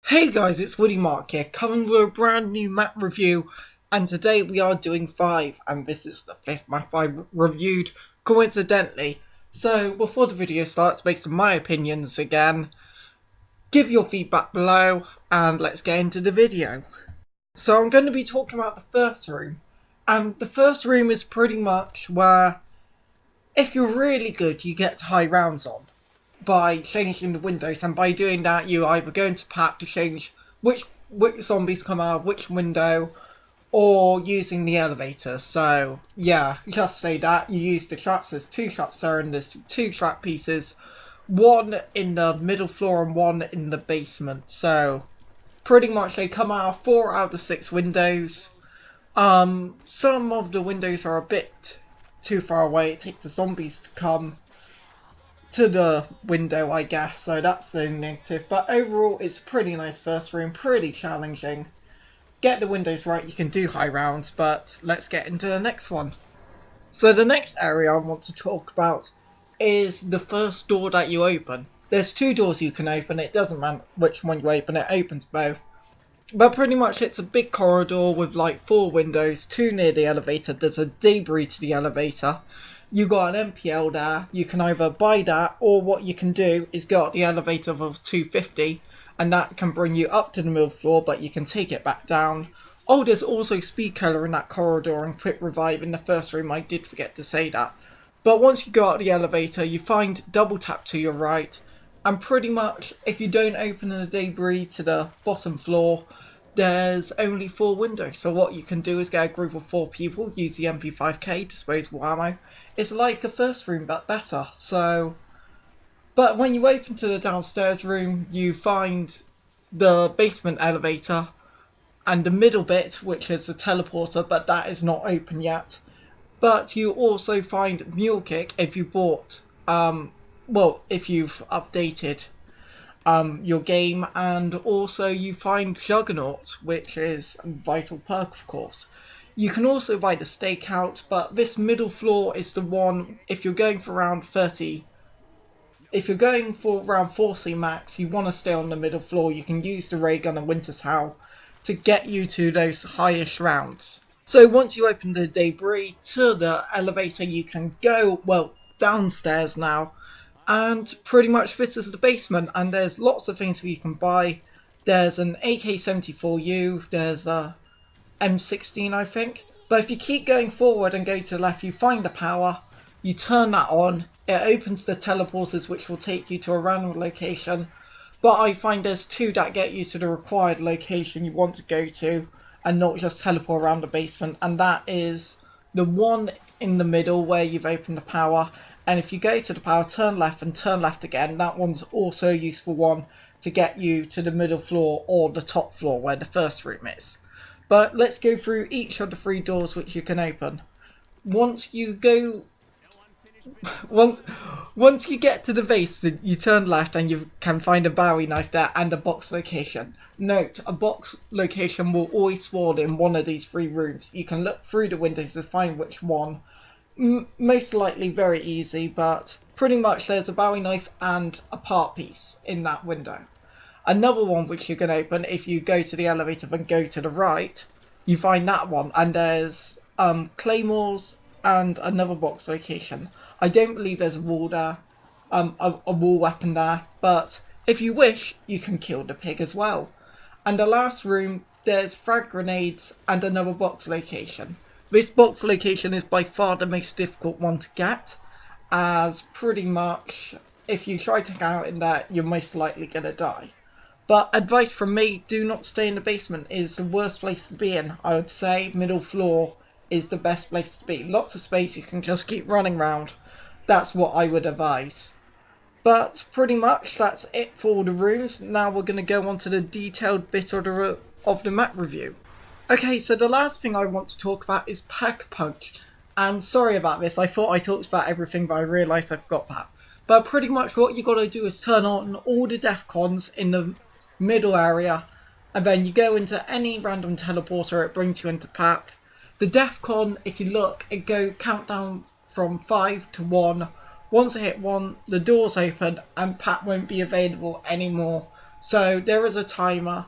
Hey guys, it's Woody Mark here, coming with a brand new map review, and today we are doing 5, and this is the 5th map I reviewed, coincidentally. So, before the video starts, make some my opinions again, give your feedback below, and let's get into the video. So I'm going to be talking about the first room, and the first room is pretty much where, if you're really good, you get high rounds on by changing the windows, and by doing that you either go into pack to change which zombies come out of which window, or using the elevator. So yeah, just say that you use the traps. There's 2 traps there, and there's 2 trap pieces, one in the middle floor and one in the basement. So pretty much they come out of 4 out of the 6 windows. Some of the windows are a bit too far away. It takes the zombies to come to the window, I guess, so that's the negative. But overall, it's a pretty nice first room, pretty challenging. Get the windows right, you can do high rounds, but let's get into the next one. So the next area I want to talk about is the first door that you open. There's 2 doors you can open, it doesn't matter which one you open, it opens both. But pretty much it's a big corridor with like 4 windows, 2 near the elevator, there's a debris to the elevator. You got an MPL there, you can either buy that, or what you can do is go up the elevator of 250, and that can bring you up to the middle floor, but you can take it back down. Oh, there's also speed color in that corridor and quick revive in the first room, I did forget to say that. But once you go up the elevator, you find double tap to your right, and pretty much if you don't open the debris to the bottom floor, there's only 4 windows. So what you can do is get a group of 4 people, use the MP5K, disposable ammo. It's like a first room but better. So, but when you open to the downstairs room, you find the basement elevator and the middle bit, which is the teleporter, but that is not open yet. But you also find Mule Kick if you bought, if you've updated your game, and also you find Juggernaut, which is a vital perk, of course. You can also buy the stakeout, but this middle floor is the one, if you're going for round 30, if you're going for round 40 max, you want to stay on the middle floor. You can use the ray gun and Winter's Howl to get you to those highest rounds. So once you open the debris to the elevator, you can go, downstairs now. And pretty much this is the basement, and there's lots of things you can buy. There's an AK-74U, there's a M16 I think. But if you keep going forward and go to the left, you find the power, you turn that on, it opens the teleporters which will take you to a random location. But I find there's 2 that get you to the required location you want to go to, and not just teleport around the basement, and that is the one in the middle where you've opened the power. And if you go to the power, turn left and turn left again, that one's also a useful one to get you to the middle floor or the top floor where the first room is. But let's go through each of the 3 doors which you can open. Once you get to the base, you turn left and you can find a Bowie knife there and a box location. Note, a box location will always spawn in one of these 3 rooms. You can look through the windows to find which one. Most likely very easy, but pretty much there's a Bowie knife and a part piece in that window. Another one which you can open if you go to the elevator and go to the right, you find that one, and there's claymores and another box location. I don't believe there's a wall there, a wall weapon there, but if you wish, you can kill the pig as well. And the last room, there's frag grenades and another box location. This box location is by far the most difficult one to get, as pretty much if you try to get out in there, you're most likely going to die. But advice from me, do not stay in the basement. It is the worst place to be in. I would say middle floor is the best place to be. Lots of space, you can just keep running around. That's what I would advise. But pretty much that's it for all the rooms. Now we're going to go on to the detailed bit of the map review. Okay, so the last thing I want to talk about is Pack Punch. And sorry about this, I thought I talked about everything, but I realised I forgot that. But pretty much what you got to do is turn on all the defcons in the middle area, and then you go into any random teleporter, it brings you into pack. The defcon, if you look, it go countdown from 5 to 1. Once I hit 1, the doors open and pack won't be available anymore. So there is a timer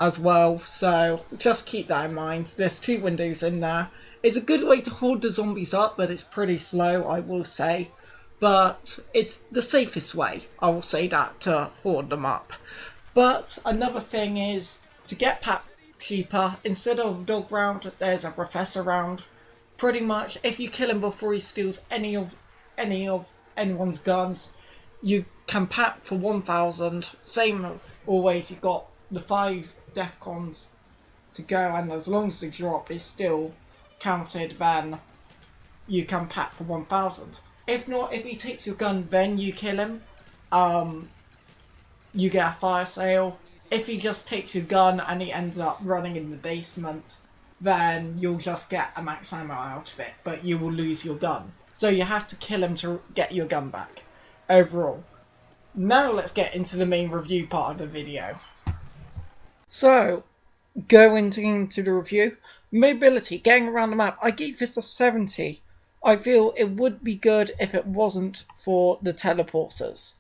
as well, so just keep that in mind. There's 2 windows in there. It's a good way to hold the zombies up, but it's pretty slow, I will say. But it's the safest way, I will say that, to hold them up. But another thing is, to get Pat cheaper, instead of dog round, there's a professor round. Pretty much, if you kill him before he steals any of anyone's guns, you can pack for 1,000. Same as always, you've got the 5 defcons to go, and as long as the drop is still counted, then you can pack for 1,000. If not, if he takes your gun, then you kill him. You get a fire sale. If he just takes your gun and he ends up running in the basement, then you'll just get a max ammo out of it, but you will lose your gun. So you have to kill him to get your gun back, overall. Now let's get into the main review part of the video. So, going into the review, mobility, getting around the map, I gave this a 70. I feel it would be good if it wasn't for the teleporters.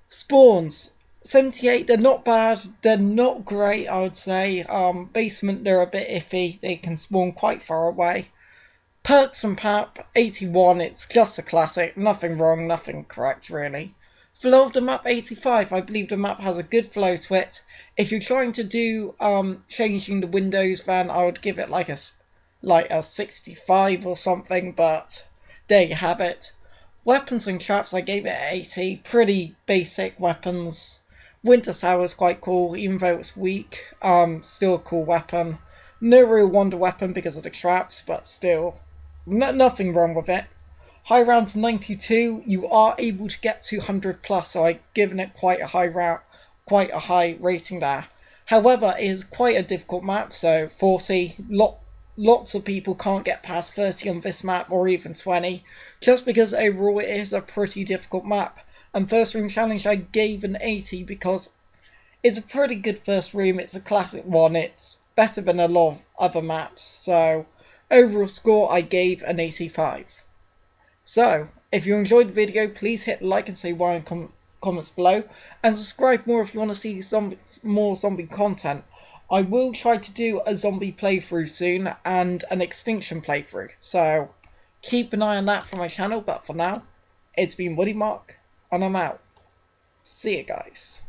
Spawns, 78, they're not bad, they're not great, I would say. Basement, they're a bit iffy, they can spawn quite far away. Perks and Pap, 81, it's just a classic, nothing wrong, nothing correct really. Flow of the map, 85, I believe the map has a good flow to it. If you're trying to do changing the windows, then I would give it like a 65 or something, but there you have it. Weapons and traps, I gave it an 80, pretty basic weapons. Winter Sour is quite cool, even though it's weak, still a cool weapon. No real wonder weapon because of the traps, but still, nothing wrong with it. High rounds 92, you are able to get 200 plus, so I've given it quite a high rating there. However, it is quite a difficult map, so 40, lots of people can't get past 30 on this map, or even 20, just because overall it is a pretty difficult map. And first room challenge I gave an 80 because it's a pretty good first room, it's a classic one, it's better than a lot of other maps, so overall score I gave an 85. So, if you enjoyed the video, please hit like and say why in comments below, and subscribe more if you want to see more zombie content. I will try to do a zombie playthrough soon, and an extinction playthrough, so keep an eye on that for my channel, but for now, it's been Woody Mark, and I'm out. See you guys.